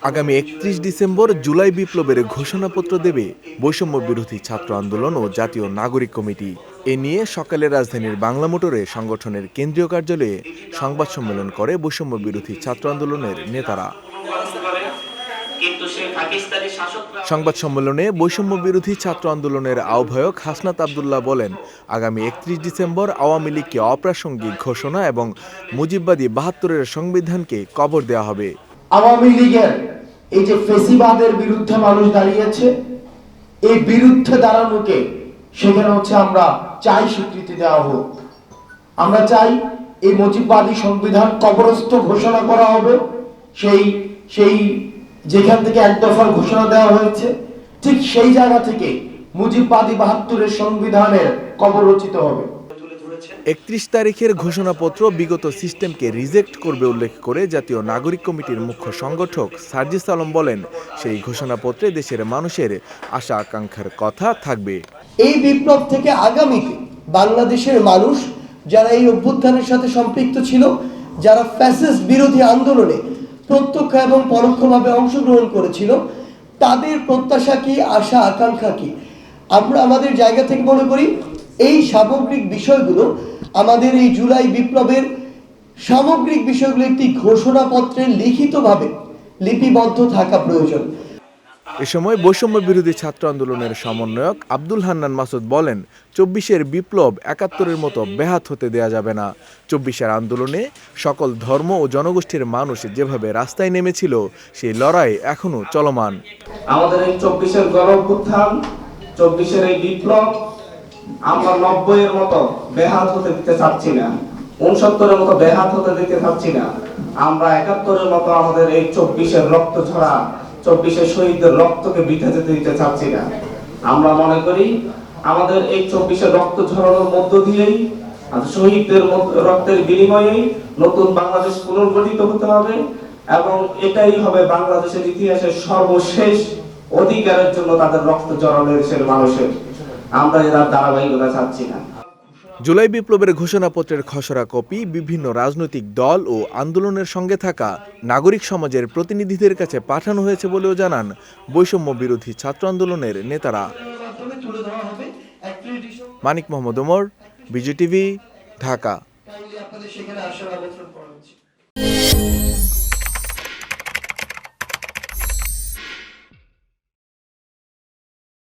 আগামী ৩১ ডিসেম্বর জুলাই বিপ্লবের ঘোষণাপত্র দেবে বৈষম্য বিরোধী ছাত্র আন্দোলন ও জাতীয় নাগরিক কমিটি। এ নিয়ে সকালে রাজধানীর বাংলা মোটরে সংগঠনের কেন্দ্রীয় কার্যালয়ে সংবাদ সম্মেলন করে বৈষম্য বিরোধী ছাত্র আন্দোলনের নেতারা। সংবাদ সম্মেলনে বৈষম্য বিরোধী ছাত্র আন্দোলনের আহ্বায়ক হাসনাত আবদুল্লাহ বলেন, আগামী ৩১ ডিসেম্বর আওয়ামী লীগকে অপ্রাসঙ্গিক ঘোষণা এবং মুজিববাদী ৭২-এর সংবিধানকে কবর দেওয়া হবে। আওয়ামী লীগের এই যে ফেসিবাদের বিরুদ্ধে মানুষ দাঁড়িয়েছে, এই বিরুদ্ধে দাঁড়ানোকে সেখানে আমরা চাই স্বীকৃতি দেওয়া হোক। আমরা চাই এই মুজিববাদী সংবিধান কবরস্থ ঘোষণা করা হবে। সেই যেখান থেকে এক দফার ঘোষণা দেওয়া হয়েছে, ঠিক সেই জায়গা থেকে মুজিববাদী ৭২-এর সংবিধানের কবর রচিত হবে। ৩১ তারিখের ঘোষণাপত্র বিগত সিস্টেমকে রিজেক্ট করবে উল্লেখ করে জাতীয় নাগরিক কমিটির মুখ্য সংগঠক সার্জিস আলম বলেন, সেই ঘোষণাপত্রে দেশের মানুষের আশা আকাঙ্ক্ষার কথা থাকবে। এই বিপ্লব থেকে আগামীতে বাংলাদেশের মানুষ যারা এই অভ্যুত্থানের সাথে সম্পৃক্ত ছিল, যারা ফ্যাসিস্ট বিরোধী আন্দোলনে প্রত্যক্ষ এবং পরোক্ষভাবে অংশগ্রহণ করেছিল, তাদের প্রত্যাশা কি, আশা আকাঙ্ক্ষা কি, আমরা আমাদের জায়গা থেকে মনে করি এই সামগ্রিক বিষয়গুলো আমাদের এই জুলাই বিপ্লবের সামগ্রিক বিষয়গুলো একটি ঘোষণাপত্রে লিখিতভাবে লিপিবদ্ধ থাকা প্রয়োজন। এ সময় বৈষম্য বিরোধী ছাত্র আন্দোলনের সমন্বয়ক আব্দুল হান্নান মাসুদ বলেন, ২৪-এর বিপ্লব ৭১-এর মতো ব্যাহত হতে দেয়া যাবে না। ২৪-এর আন্দোলনে সকল ধর্ম ও জনগোষ্ঠীর মানুষ যেভাবে রাস্তায় নেমেছিল, সেই লড়াই এখনো চলমান। আমাদের এই ২৪-এর গণঅভ্যুত্থান, ২৪-এর এই বিপ্লব আমরা ৯০-এর মতো ব্যাহত হতে দিতে চাচ্ছি না, ৬৯-এর মতো ব্যাহত হতে দিতে চাচ্ছি না। আমরা ৭১-এর মতো আমাদের এই ২৪-এর রক্ত ঝরা, ২৪-এর শহীদদের রক্তকে বৃথা যেতে দিতে চাচ্ছি না। আমরা মনে করি আমাদের এই ২৪-এর রক্ত ঝরানোর মধ্য দিয়েই, শহীদদের রক্তের বিনিময়েই নতুন বাংলাদেশ পুনর্গঠিত হতে হবে এবং এটাই হবে বাংলাদেশের ইতিহাসের সর্বশেষ অধিকারের জন্য তাদের রক্ত ঝরানো দেশের মানুষের। আমরা এর ধারাবাহিকতা চাচ্ছি না। জুলাই বিপ্লবের ঘোষণাপত্রের খসড়া কপি বিভিন্ন রাজনৈতিক দল ও আন্দোলনের সঙ্গে থাকা নাগরিক সমাজের প্রতিনিধিদের কাছে পাঠানো হয়েছে বলেও জানান বৈষম্য বিরোধী ছাত্র আন্দোলনের নেতারা। মানিক মোহাম্মদ ওমর, বিজেটিভি, ঢাকা।